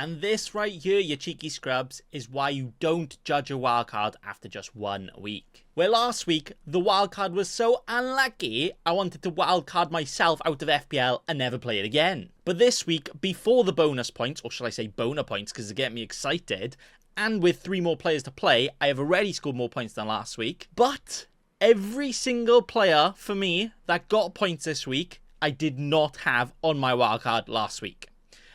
And this right here, you cheeky scrubs, is why you don't judge a wildcard after just 1 week. Where last week, the wildcard was so unlucky, I wanted to wildcard myself out of FPL and never play it again. But this week, before the bonus points, or shall I say boner points, because they get me excited, and with 3 more players to play, I have already scored more points than last week. But every single player for me that got points this week, I did not have on my wildcard last week.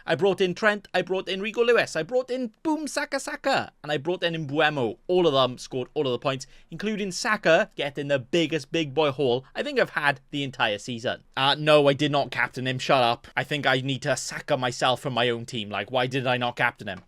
I brought in Trent, I brought in Rico Lewis, I brought in Boom Saka, and I brought in Mbuemo. All of them scored all of the points, including Saka getting the biggest big boy haul I think I've had the entire season. No, I did not captain him, shut up. I think I need to Saka myself from my own team, like why did I not captain him?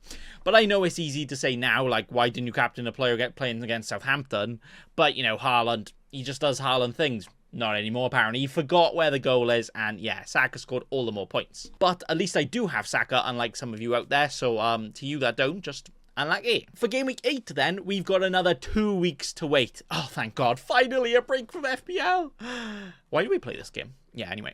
But I know it's easy to say now, like why didn't you captain a player playing against Southampton? But you know, Haaland, he just does Haaland things. Not anymore, apparently. He forgot where the goal is, and yeah, Saka scored all the more points. But at least I do have Saka, unlike some of you out there, so to you that don't, just unlucky. For Game Week 8 then, we've got another 2 weeks to wait. Oh, thank God, finally a break from FPL. Why do we play this game? Yeah, anyway.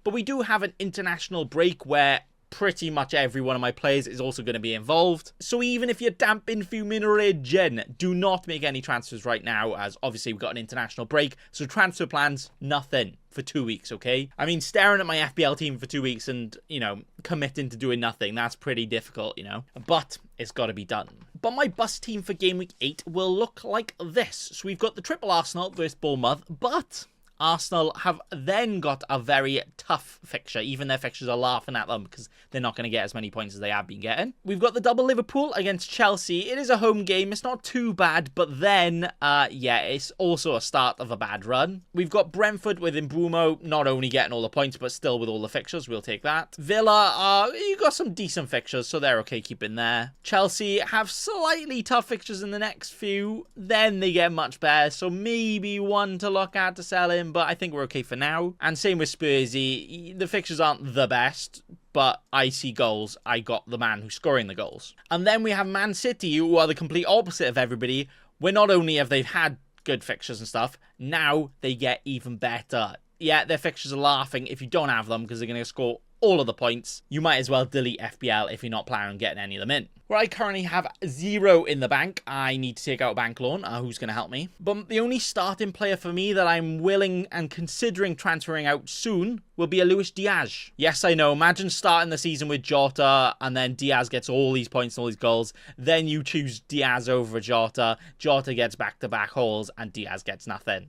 But we do have an international break where pretty much every one of my players is also going to be involved. So even if you're damping fuming raging, do not make any transfers right now, as obviously we've got an international break. So transfer plans, nothing for 2 weeks, okay? I mean, staring at my FPL team for 2 weeks and, you know, committing to doing nothing, that's pretty difficult, you know? But it's got to be done. But my bus team for Game Week 8 will look like this. So we've got the triple Arsenal versus Bournemouth, but Arsenal have then got a very tough fixture. Even their fixtures are laughing at them because they're not going to get as many points as they have been getting. We've got the double Liverpool against Chelsea. It is a home game. It's not too bad, but then, yeah, it's also a start of a bad run. We've got Brentford with Mbuemo not only getting all the points, but still with all the fixtures. We'll take that. Villa, you got some decent fixtures, so they're okay keeping there. Chelsea have slightly tough fixtures in the next few. Then they get much better, so maybe one to look at to sell in, but I think we're okay for now. And same with Spursy. The fixtures aren't the best, but I see goals. I got the man who's scoring the goals. And then we have Man City, who are the complete opposite of everybody, where not only have they had good fixtures and stuff, now they get even better. Yeah, their fixtures are laughing if you don't have them because they're going to score all of the points. You might as well delete FPL if you're not planning on getting any of them in. Where I currently have 0 in the bank, I need to take out a bank loan. Who's going to help me? But the only starting player for me that I'm willing and considering transferring out soon will be a Luis Diaz. Yes, I know. Imagine starting the season with Jota and then Diaz gets all these points and all these goals. Then you choose Diaz over Jota. Jota gets back-to-back hauls and Diaz gets nothing.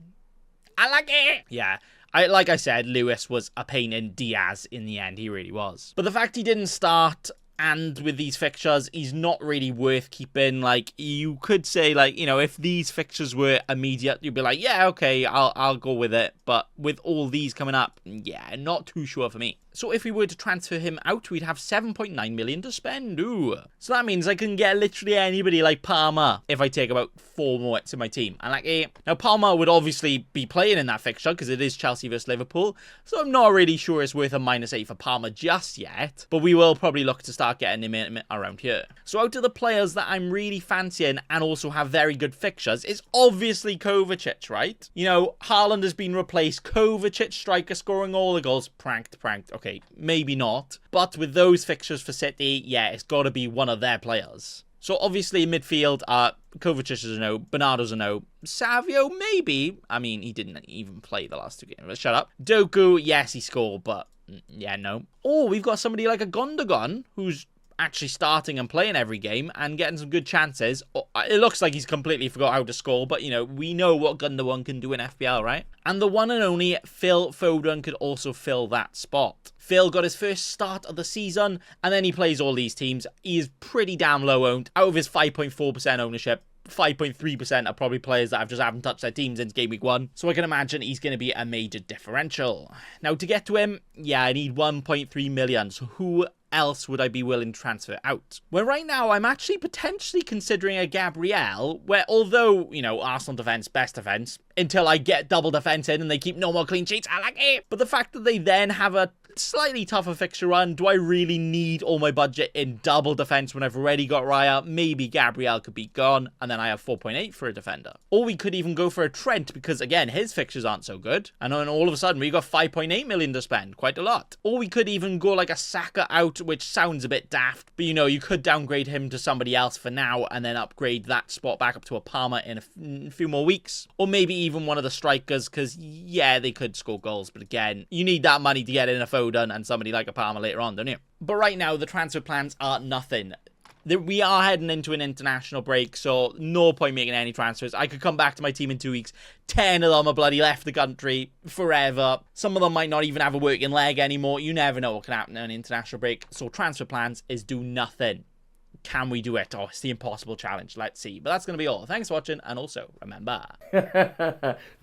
I like it! Yeah. Like I said, Lewis was a pain in Diaz in the end. He really was. But the fact he didn't start, and with these fixtures, he's not really worth keeping. Like, you could say, like, you know, if these fixtures were immediate, you'd be like, yeah, okay, I'll go with it. But with all these coming up, yeah, not too sure for me. So if we were to transfer him out, we'd have 7.9 million to spend. Ooh. So that means I can get literally anybody like Palmer if I take about 4 more to my team. And like, now Palmer would obviously be playing in that fixture because it is Chelsea versus Liverpool. So I'm not really sure it's worth a -8 for Palmer just yet. But we will probably look to start getting him in around here. So out of the players that I'm really fancying and also have very good fixtures, it's obviously Kovacic, right? You know, Haaland has been replaced. Kovacic, striker, scoring all the goals. Pranked. Okay, maybe not. But with those fixtures for City, yeah, it's got to be one of their players. So obviously in midfield, Kovacic is a no, Bernardo's a no, Savio maybe. I mean, he didn't even play the last 2 games. But shut up. Doku, yes, he scored, but yeah, no. Or we've got somebody like a Gundogan who's actually starting and playing every game and getting some good chances. It looks like he's completely forgot how to score, but, you know, we know what Gundogan can do in FPL, right? And the one and only Phil Foden could also fill that spot. Phil got his first start of the season, and then he plays all these teams. He is pretty damn low owned. Out of his 5.4% ownership, 5.3% are probably players that haven't touched their team since Game Week 1. So I can imagine he's going to be a major differential. Now, to get to him, yeah, I need 1.3 million. So who else would I be willing to transfer out? Well, right now, I'm actually potentially considering a Gabriel, where although, you know, Arsenal defense, best defense, until I get double defense in and they keep no more clean sheets, I like it. But the fact that they then have a Slightly tougher fixture run. Do I really need all my budget in double defense when I've already got Raya? Maybe Gabriel could be gone, and then I have 4.8 for a defender. Or we could even go for a Trent, because again, his fixtures aren't so good. And then all of a sudden, we got 5.8 million to spend. Quite a lot. Or we could even go like a Saka out, which sounds a bit daft. But you know, you could downgrade him to somebody else for now, and then upgrade that spot back up to a Palmer in a few more weeks. Or maybe even one of the strikers, because yeah, they could score goals. But again, you need that money to get in a Foden and somebody like a Palmer later on, don't you? But right now, the transfer plans are nothing. We are heading into an international break, so no point making any transfers. I could come back to my team in 2 weeks. 10 of them are bloody left the country forever. Some of them might not even have a working leg anymore. You never know what can happen in an international break. So transfer plans is do nothing. Can we do it? Oh, it's the impossible challenge. Let's see. But that's going to be all. Thanks for watching, and also, remember...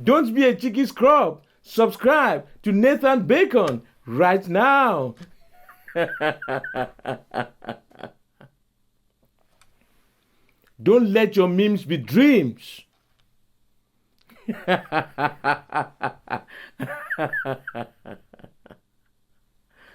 Don't be a cheeky scrub. Subscribe to Nathan Bacon right now. Don't let your memes be dreams.